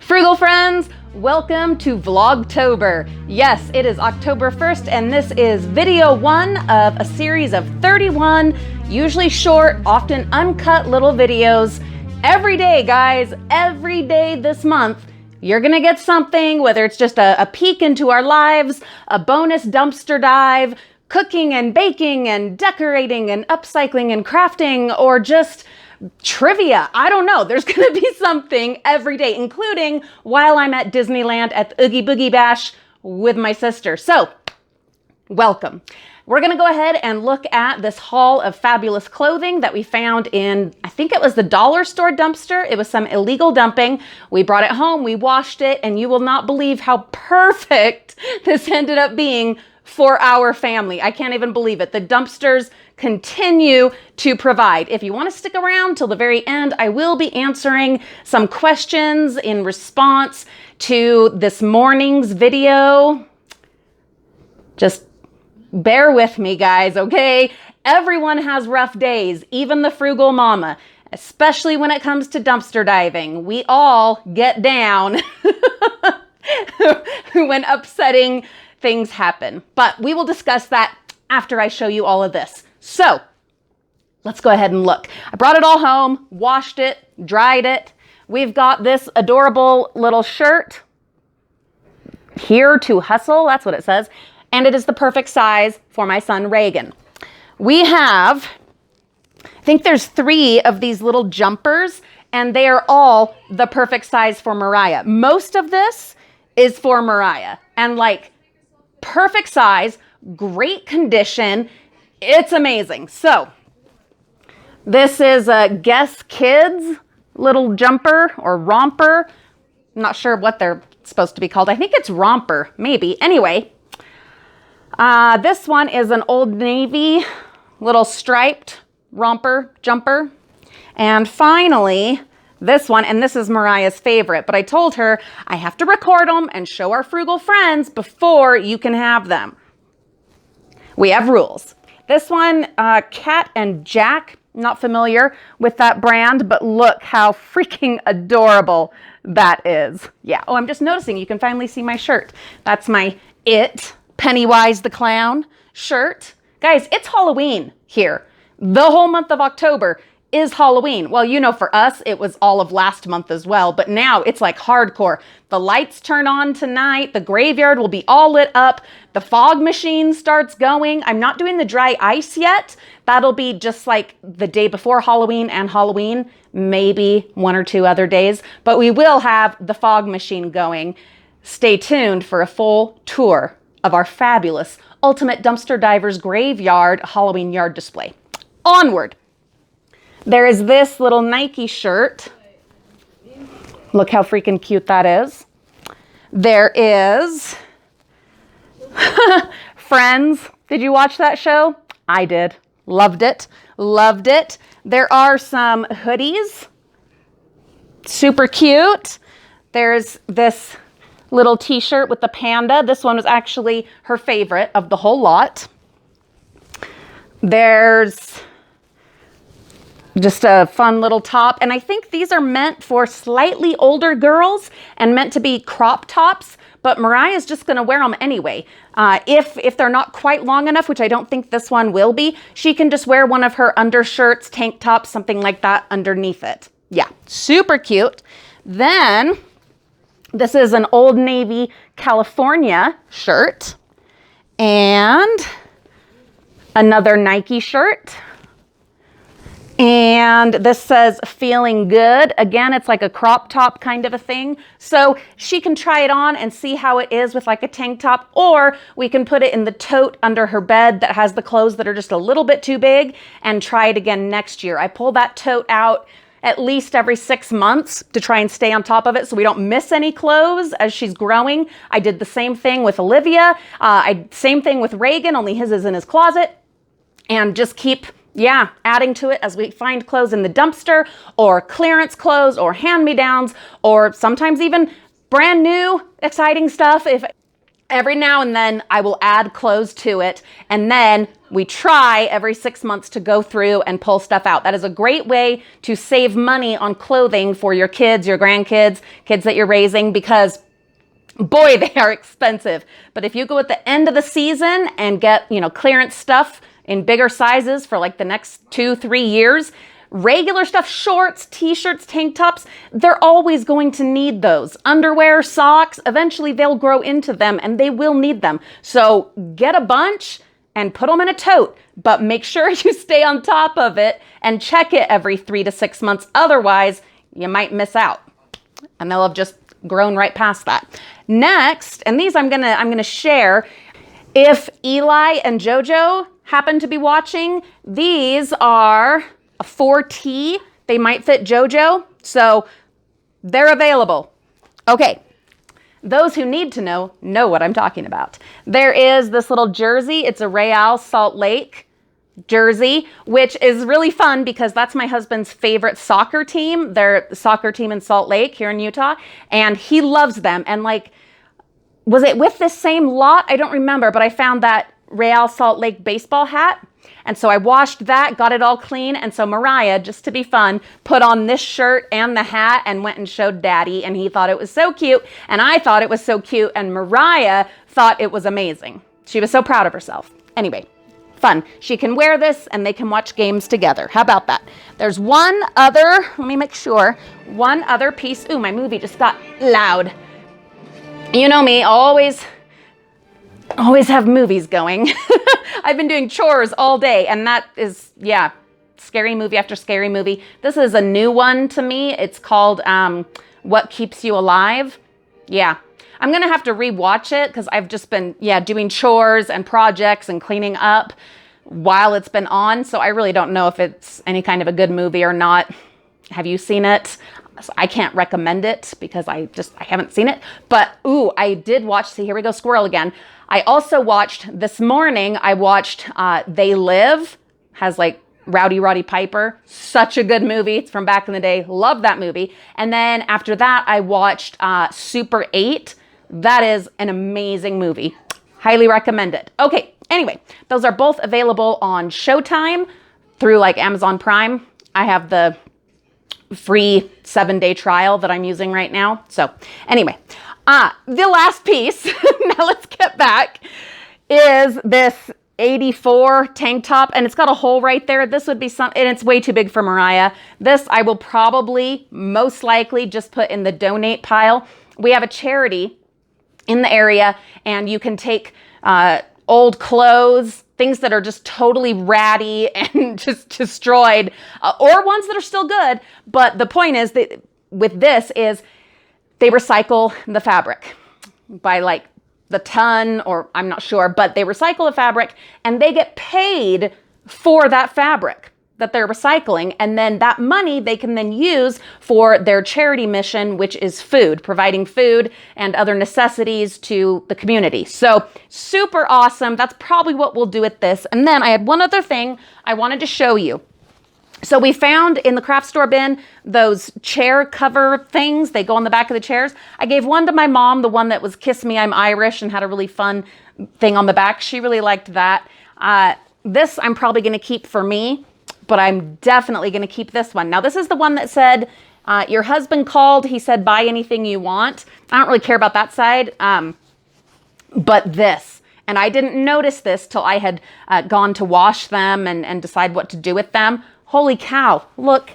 Frugal friends, welcome to Vlogtober. Yes, it is October 1st, and this is video 1 of a series of 31, usually short, often uncut little videos. Every day, guys, every day this month, you're gonna get something, whether it's just a peek into our lives, a bonus dumpster dive, cooking and baking and decorating and upcycling and crafting, or just trivia. I don't know. There's going to be something every day, including while I'm at Disneyland at the Oogie Boogie Bash with my sister. So, welcome. We're going to go ahead and look at this haul of fabulous clothing that we found in, I think it was the dollar store dumpster. It was some illegal dumping. We brought it home, we washed it, and you will not believe how perfect this ended up being for our family. I can't even believe it. The dumpsters continue to provide. If you want to stick around till the very end, I will be answering some questions in response to this morning's video. Just bear with me, guys, okay? Everyone has rough days, even the frugal mama, especially when it comes to dumpster diving. We all get down when upsetting things happen. But we will discuss that after I show you all of this. So let's go ahead and look. I brought it all home, washed it, dried it. We've got this adorable little shirt, Here to Hustle, that's what it says. And it is the perfect size for my son, Reagan. We have, I think there's 3 of these little jumpers, and they are all the perfect size for Mariah. Most of this is for Mariah, and like perfect size, great condition. It's amazing. So this is a Guess Kids little jumper or romper. I'm not sure what they're supposed to be called. I think it's romper, maybe. Anyway, this one is an Old Navy little striped romper jumper. And finally, this one, and this is Mariah's favorite, but I told her I have to record them and show our frugal friends before you can have them. We have rules. This one, Cat and Jack, not familiar with that brand, but look how freaking adorable that is. Yeah, oh, I'm just noticing you can finally see my shirt. That's my Pennywise the Clown shirt. Guys, it's Halloween here. The whole month of October is Halloween. Well, you know, for us, it was all of last month as well, but now it's like hardcore. The lights turn on tonight. The graveyard will be all lit up. The fog machine starts going. I'm not doing the dry ice yet. That'll be just like the day before Halloween and Halloween, maybe 1 or 2 other days, but we will have the fog machine going. Stay tuned for a full tour of our fabulous Ultimate Dumpster Divers Graveyard Halloween yard display. Onward. There is this little Nike shirt. Look how freaking cute that is. There is Friends. Did you watch that show? I did. Loved it. Loved it. There are some hoodies. Super cute. There's this little t-shirt with the panda. This one was actually her favorite of the whole lot. There's just a fun little top. And I think these are meant for slightly older girls and meant to be crop tops, but Mariah's just gonna wear them anyway. If they're not quite long enough, which I don't think this one will be, she can just wear one of her undershirts, tank tops, something like that underneath it. Yeah, super cute. Then this is an Old Navy California shirt and another Nike shirt. And this says Feeling Good. Again, it's like a crop top kind of a thing. So she can try it on and see how it is with like a tank top, or we can put it in the tote under her bed that has the clothes that are just a little bit too big and try it again next year. I pull that tote out at least every 6 months to try and stay on top of it so we don't miss any clothes as she's growing. I did the same thing with Olivia. Same thing with Reagan, only his is in his closet. And just keep adding to it as we find clothes in the dumpster or clearance clothes or hand-me-downs or sometimes even brand new exciting stuff. If Every now and then I will add clothes to it, and then we try every 6 months to go through and pull stuff out. That is a great way to save money on clothing for your kids, your grandkids, kids that you're raising, because boy, they are expensive. But if you go at the end of the season and get, clearance stuff in bigger sizes for like the next 2-3 years, regular stuff, shorts, t-shirts, tank tops, they're always going to need those. Underwear, socks, eventually they'll grow into them and they will need them. So get a bunch and put them in a tote, but make sure you stay on top of it and check it every 3 to 6 months. Otherwise, you might miss out and they'll have just grown right past that. Next, and these I'm gonna share. If Eli and JoJo happen to be watching, these are a 4T. They might fit JoJo, so they're available. Okay, those who need to know what I'm talking about. There is this little jersey. It's a Real Salt Lake jersey, which is really fun because that's my husband's favorite soccer team. They're the soccer team in Salt Lake here in Utah, and he loves them. And was it with the same lot? I don't remember, but I found that Real Salt Lake baseball hat. And so I washed that, got it all clean. And so Mariah, just to be fun, put on this shirt and the hat and went and showed Daddy. And he thought it was so cute. And I thought it was so cute. And Mariah thought it was amazing. She was so proud of herself. Anyway, fun. She can wear this and they can watch games together. How about that? There's one other, let me make sure, one other piece. Ooh, my movie just got loud. You know me, always have movies going. I've been doing chores all day, and that is, scary movie after scary movie. This is a new one to me. It's called What Keeps You Alive. Yeah, I'm going to have to rewatch it because I've just been, doing chores and projects and cleaning up while it's been on. So I really don't know if it's any kind of a good movie or not. Have you seen it? So I can't recommend it because I haven't seen it. But, ooh, I did watch, see, here we go, squirrel again. I also watched, this morning, I watched They Live, has like Rowdy Roddy Piper. Such a good movie. It's from back in the day. Love that movie. And then after that, I watched Super 8. That is an amazing movie. Highly recommend it. Okay, anyway, those are both available on Showtime through like Amazon Prime. I have the free 7-day trial that I'm using right now. So anyway, the last piece, now let's get back, is this 84 tank top, and it's got a hole right there. This would be something, and it's way too big for Mariah. This I will probably, most likely, just put in the donate pile. We have a charity in the area, and you can take old clothes, things that are just totally ratty and just destroyed, or ones that are still good. But the point is that with this is they recycle the fabric by like the ton, or I'm not sure, but they recycle the fabric and they get paid for that fabric that they're recycling. And then that money they can then use for their charity mission, which is food, providing food and other necessities to the community. So super awesome. That's probably what we'll do with this. And then I had one other thing I wanted to show you. So we found in the craft store bin those chair cover things. They go on the back of the chairs. I gave one to my mom, the one that was Kiss Me, I'm Irish, and had a really fun thing on the back. She really liked that. This I'm probably going to keep for me, but I'm definitely going to keep this one. Now, this is the one that said, your husband called. He said, buy anything you want. I don't really care about that side, but this. And I didn't notice this till I had gone to wash them and decide what to do with them. Holy cow, look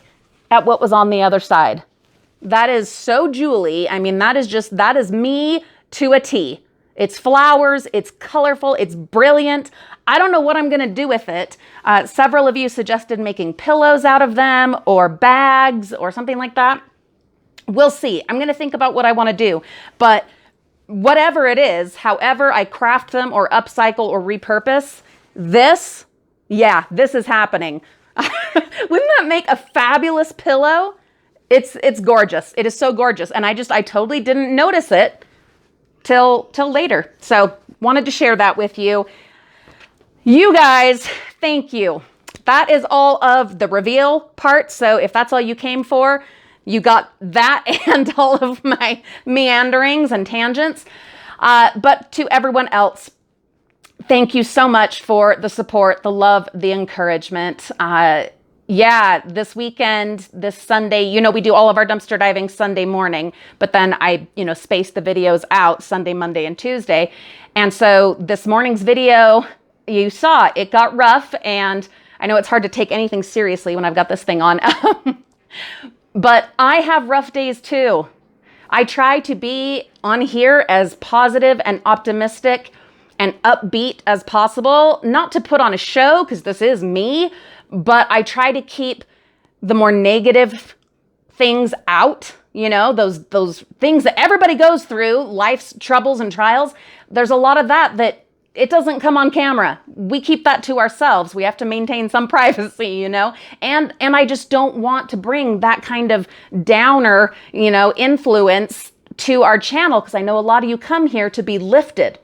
at what was on the other side. That is so Julie. I mean, that is me to a T. It's flowers, it's colorful, it's brilliant. I don't know what I'm gonna do with it. Several of you suggested making pillows out of them or bags or something like that. We'll see. I'm gonna think about what I wanna do. But whatever it is, however I craft them or upcycle or repurpose, this is happening. Wouldn't that make a fabulous pillow? It's gorgeous. It is so gorgeous. And I totally didn't notice it till later. So wanted to share that with you. You guys, thank you. That is all of the reveal part. So if that's all you came for, you got that and all of my meanderings and tangents. But to everyone else, thank you so much for the support, the love, the encouragement. Yeah, this weekend, this Sunday, we do all of our dumpster diving Sunday morning, but then I, space the videos out Sunday, Monday, and Tuesday. And so this morning's video, you saw it got rough, and I know it's hard to take anything seriously when I've got this thing on, but I have rough days too. I try to be on here as positive and optimistic and upbeat as possible, not to put on a show, because this is me, but I try to keep the more negative things out, those things that everybody goes through, life's troubles and trials. There's a lot of that it doesn't come on camera. We keep that to ourselves. We have to maintain some privacy, and I just don't want to bring that kind of downer, influence to our channel, because I know a lot of you come here to be lifted.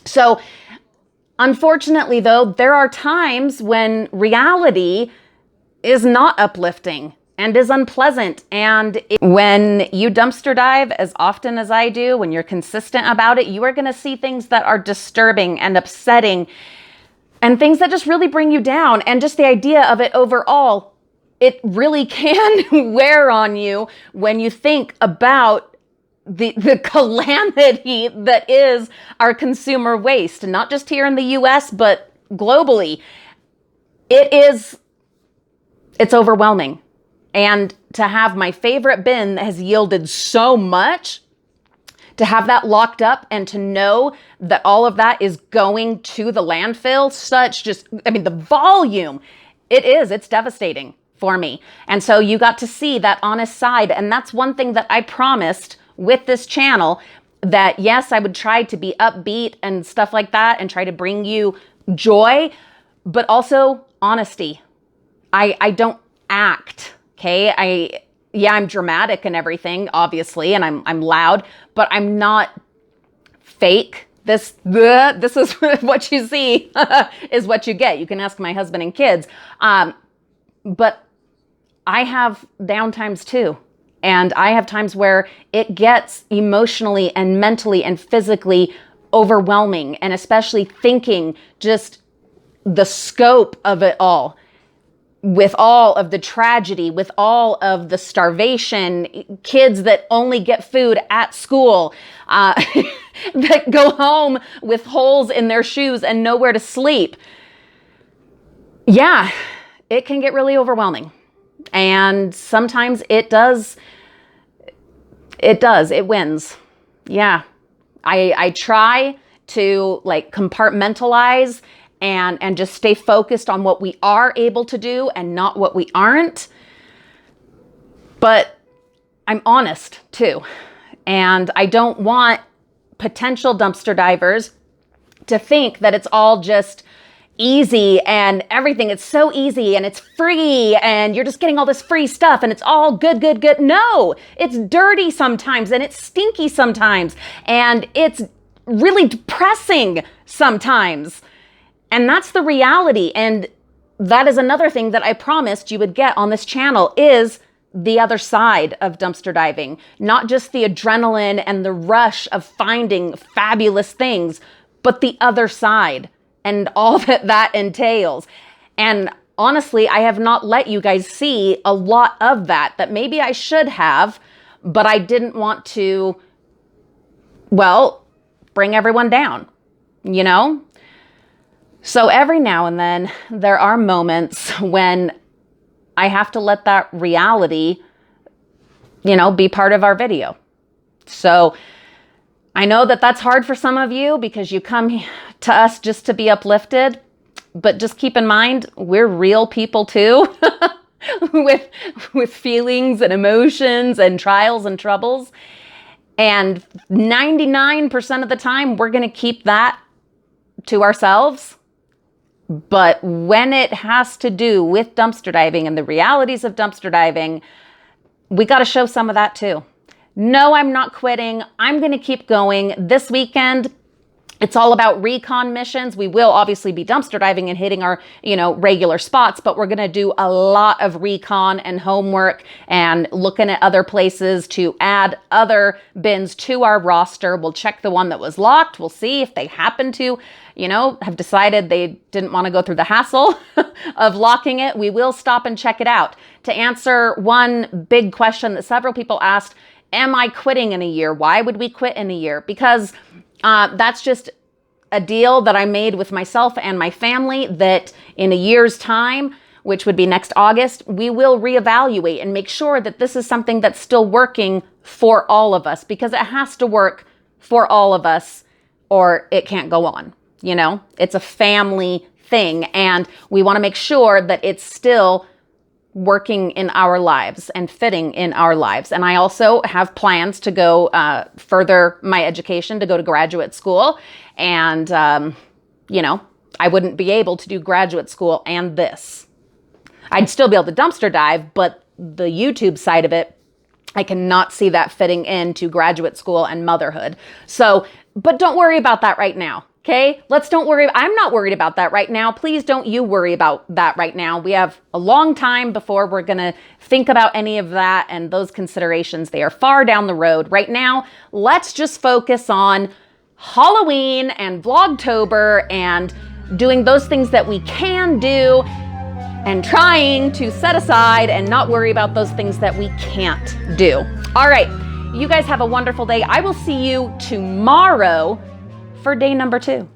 So unfortunately, though, there are times when reality is not uplifting and is unpleasant. And when you dumpster dive as often as I do, when you're consistent about it, you are going to see things that are disturbing and upsetting and things that just really bring you down. And just the idea of it overall, it really can wear on you when you think about the calamity that is our consumer waste, not just here in the US, but globally. It's overwhelming. And to have my favorite bin that has yielded so much, to have that locked up and to know that all of that is going to the landfill, the volume, it's devastating for me. And so you got to see that honest side. And that's one thing that I promised with this channel, that yes, I would try to be upbeat and stuff like that and try to bring you joy, but also honesty. I don't act, okay? I'm dramatic and everything, obviously, and I'm loud, but I'm not fake. This is what you see is what you get. You can ask my husband and kids. But I have down times too. And I have times where it gets emotionally and mentally and physically overwhelming, and especially thinking just the scope of it all, with all of the tragedy, with all of the starvation, kids that only get food at school, that go home with holes in their shoes and nowhere to sleep. Yeah, it can get really overwhelming. And sometimes it wins. Yeah. I try to compartmentalize and just stay focused on what we are able to do and not what we aren't. But I'm honest too. And I don't want potential dumpster divers to think that it's all just easy and everything. It's so easy and it's free and you're just getting all this free stuff and it's all good. No, it's dirty sometimes and it's stinky sometimes and it's really depressing sometimes. And that's the reality. And that is another thing that I promised you would get on this channel, is the other side of dumpster diving. Not just the adrenaline and the rush of finding fabulous things, but the other side and all that entails. And honestly, I have not let you guys see a lot of that maybe I should have, but I didn't want to, bring everyone down, So every now and then there are moments when I have to let that reality, be part of our video. So I know that that's hard for some of you because you come to us just to be uplifted, but just keep in mind, we're real people too, with feelings and emotions and trials and troubles. And 99% of the time, we're going to keep that to ourselves. But when it has to do with dumpster diving and the realities of dumpster diving, we got to show some of that too. No, I'm not quitting. I'm going to keep going. This weekend, It's all about recon missions. We will obviously be dumpster diving and hitting our, regular spots, but we're going to do a lot of recon and homework and looking at other places to add other bins to our roster. We'll check the one that was locked. We'll see if they happen to, have decided they didn't want to go through the hassle of locking it. We will stop and check it out. To answer one big question that several people asked, am I quitting in a year? Why would we quit in a year? Because that's just a deal that I made with myself and my family that in a year's time, which would be next August, we will reevaluate and make sure that this is something that's still working for all of us, because it has to work for all of us or it can't go on. It's a family thing, and we want to make sure that it's still working in our lives and fitting in our lives. And I also have plans to go further my education, to go to graduate school. And, I wouldn't be able to do graduate school and this. I'd still be able to dumpster dive, but the YouTube side of it, I cannot see that fitting into graduate school and motherhood. So, but don't worry about that right now. Okay, don't worry. I'm not worried about that right now. Please don't you worry about that right now. We have a long time before we're going to think about any of that and those considerations. They are far down the road. Right now, let's just focus on Halloween and Vlogtober and doing those things that we can do and trying to set aside and not worry about those things that we can't do. All right, you guys have a wonderful day. I will see you tomorrow for day number 2.